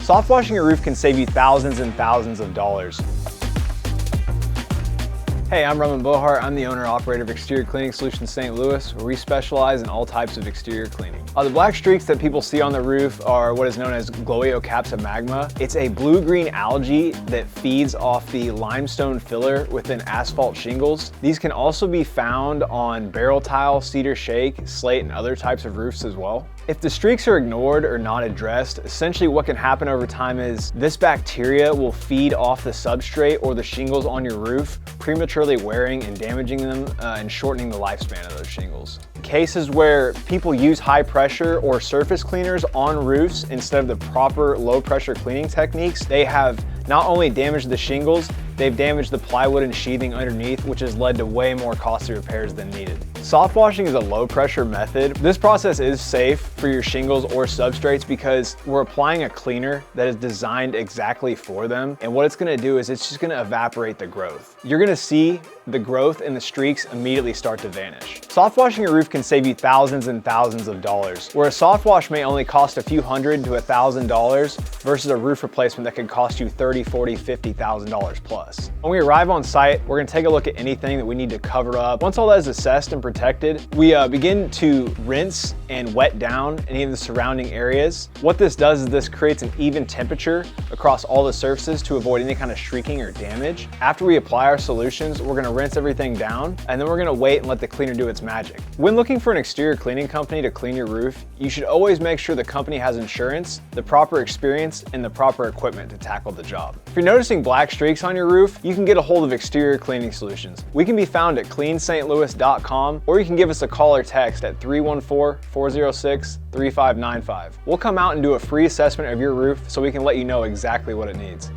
Soft washing your roof can save you thousands and thousands of dollars. Hey, I'm Roman Bohart. I'm the owner-operator of Exterior Cleaning Solutions St. Louis, where we specialize in all types of exterior cleaning. The black streaks that people see on the roof are what is known as Gloeocapsa magma. It's a blue-green algae that feeds off the limestone filler within asphalt shingles. These can also be found on barrel tile, cedar shake, slate, and other types of roofs as well. If the streaks are ignored or not addressed, essentially what can happen over time is this bacteria will feed off the substrate or the shingles on your roof, prematurely wearing and damaging them and shortening the lifespan of those shingles. Cases where people use high pressure or surface cleaners on roofs instead of the proper low pressure cleaning techniques, they have not only damaged the shingles, they've damaged the plywood and sheathing underneath, which has led to way more costly repairs than needed. Soft washing is a low pressure method. This process is safe for your shingles or substrates because we're applying a cleaner that is designed exactly for them. And what it's gonna do is it's just gonna evaporate the growth. You're gonna see the growth and the streaks immediately start to vanish. Soft washing your roof can save you thousands and thousands of dollars, where a soft wash may only cost a few $100 to $1,000 versus a roof replacement that could cost you $30,000, $40,000, $50,000 plus. When we arrive on site, we're gonna take a look at anything that we need to cover up. Once all that is assessed and protected, we begin to rinse and wet down any of the surrounding areas. What this does is this creates an even temperature across all the surfaces to avoid any kind of streaking or damage. After we apply our solutions, we're gonna rinse everything down, and then we're gonna wait and let the cleaner do its magic. When looking for an exterior cleaning company to clean your roof, you should always make sure the company has insurance, the proper experience, and the proper equipment to tackle the job. If you're noticing black streaks on your roof, you can get a hold of Exterior Cleaning Solutions. We can be found at cleanstlouis.com, or you can give us a call or text at 314-406-3595. We'll come out and do a free assessment of your roof so we can let you know exactly what it needs.